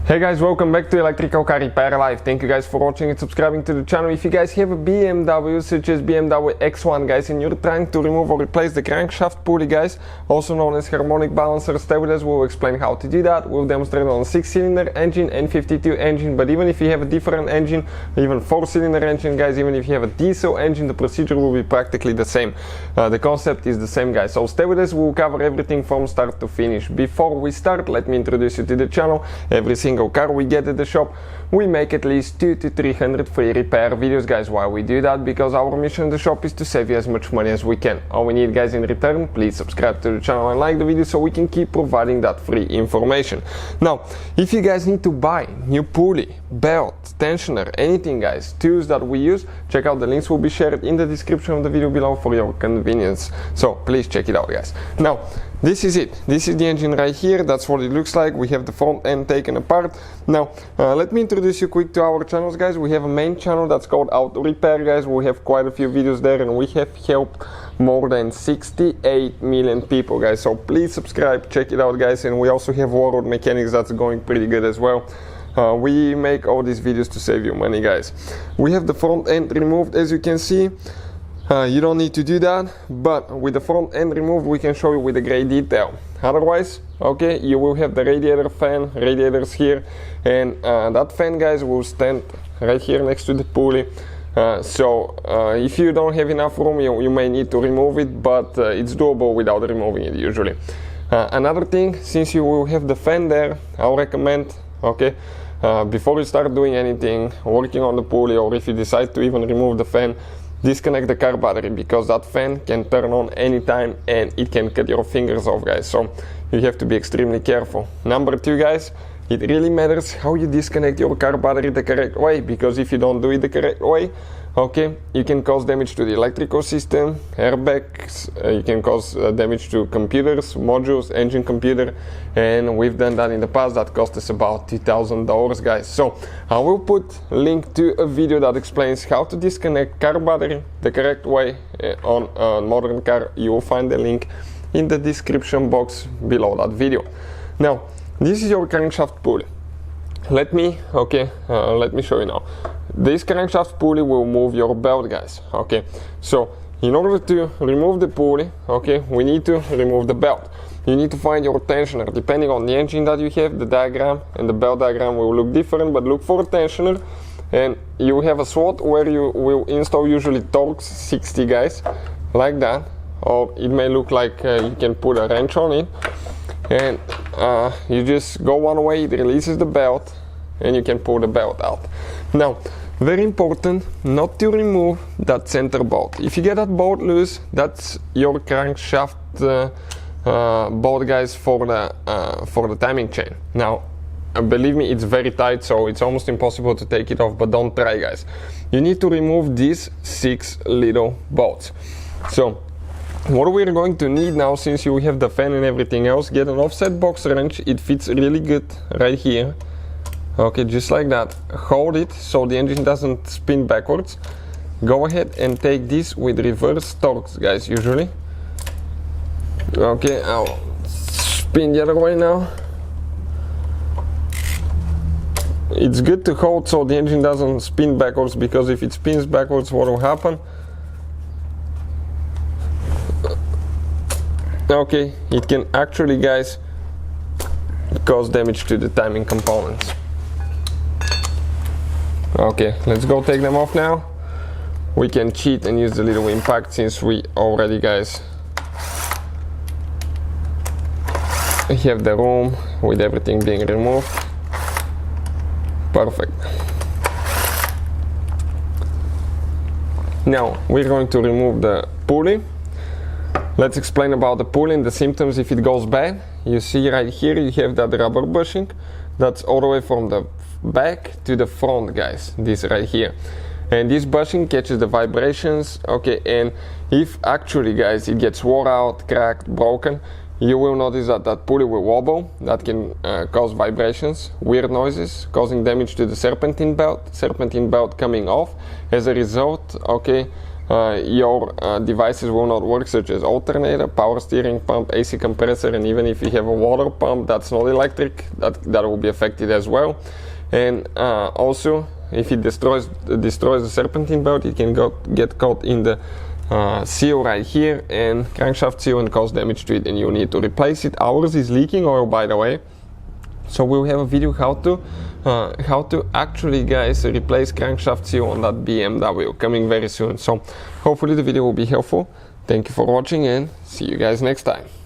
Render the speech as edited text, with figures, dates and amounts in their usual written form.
Hey guys, welcome back to Electrical Car Repair Live. Thank you guys for watching and subscribing to the channel. If you guys have a BMW such as BMW X1 guys and you're trying to remove or replace the crankshaft pulley guys, also known as harmonic balancer, stay with us. We'll explain how to do that. We'll demonstrate on a 6-cylinder engine, N52 engine, but even if you have a different engine, even 4-cylinder engine guys, even if you have a diesel engine, the procedure will be practically the same. The concept is the same guys, so stay with us. We'll cover everything from start to finish. Before we start, let me introduce you to the channel. Every single car we get at the shop, we make at least 200 to 300 free repair videos guys. Why we do that? Because our mission in the shop is to save you as much money as we can. All we need guys in return, please subscribe to the channel and like the video so we can keep providing that free information. Now, if you guys need to buy new pulley, belt, tensioner, anything guys, tools that we use, check out the links will be shared in the description of the video below for your convenience. So please check it out guys. Now, this is it. This is the engine right here. That's what it looks like. We have the front end taken apart. Now, let me introduce you quick to our channels, guys. We have a main channel that's called Auto Repair, guys. We have quite a few videos there, and we have helped more than 68 million people, guys. So please subscribe, check it out, guys. And we also have World Mechanics that's going pretty good as well. We make all these videos to save you money, guys. We have the front end removed, as you can see. You don't need to do that, but with the front end removed, we can show you with a great detail. Otherwise, okay, you will have the radiator fan, radiators here, and that fan, guys, will stand right here next to the pulley. So if you don't have enough room, you may need to remove it, but it's doable without removing it usually. Another thing, since you will have the fan there, I'll recommend, okay, before you start doing anything, working on the pulley, or if you decide to even remove the fan, disconnect the car battery, because that fan can turn on anytime and it can cut your fingers off, guys. So you have to be extremely careful. Number two, guys, it really matters how you disconnect your car battery the correct way, because if you don't do it the correct way, okay, you can cause damage to the electrical system, airbags, you can cause damage to computers, modules, engine computer, and we've done that in the past. That cost us about $2,000, guys. So I will put a link to a video that explains how to disconnect car battery the correct way on a modern car. You will find the link in the description box below that video. Now, this is your crankshaft pulley. Let me show you now. This crankshaft pulley will move your belt, guys. Okay, so in order to remove the pulley, okay, we need to remove the belt. You need to find your tensioner. Depending on the engine that you have, the diagram and the belt diagram will look different, but look for a tensioner. And you have a slot where you will install usually Torx 60, guys, like that. Or it may look like you can put a wrench on it. And you just go one way, it releases the belt, and you can pull the belt out. Now, very important not to remove that center bolt. If you get that bolt loose, that's your crankshaft bolt, guys, for the timing chain. Now, believe me, it's very tight, so it's almost impossible to take it off, but don't try, guys. You need to remove these 6 little bolts. So what we're going to need now, since you have the fan and everything else, get an offset box wrench. It fits really good right here. Okay, just like that. Hold it so the engine doesn't spin backwards. Go ahead and take this with reverse torques, guys, usually. Okay, I'll spin the other way now. It's good to hold so the engine doesn't spin backwards, because if it spins backwards, what will happen? Okay, it can actually, guys, cause damage to the timing components. Okay, let's go take them off now. We can cheat and use the little impact, since we already, guys, have the room with everything being removed. Perfect. Now we're going to remove the pulley. Let's explain about the pulley and the symptoms if it goes bad. You see right here, you have that rubber bushing. That's all the way from the back to the front, guys. This right here. And this bushing catches the vibrations, okay, and if actually, guys, it gets wore out, cracked, broken, you will notice that that pulley will wobble. That can cause vibrations, weird noises, causing damage to the serpentine belt coming off. As a result, okay, your devices will not work, such as alternator, power steering pump, AC compressor, and even if you have a water pump that's not electric, that will be affected as well. And also, if it destroys the serpentine belt, it can get caught in the seal right here and crankshaft seal and cause damage to it, and you need to replace it. Ours is leaking oil, by the way, so we'll have a video how to actually, guys, replace crankshaft seal on that BMW coming very soon. So hopefully the video will be helpful. Thank you for watching and see you guys next time.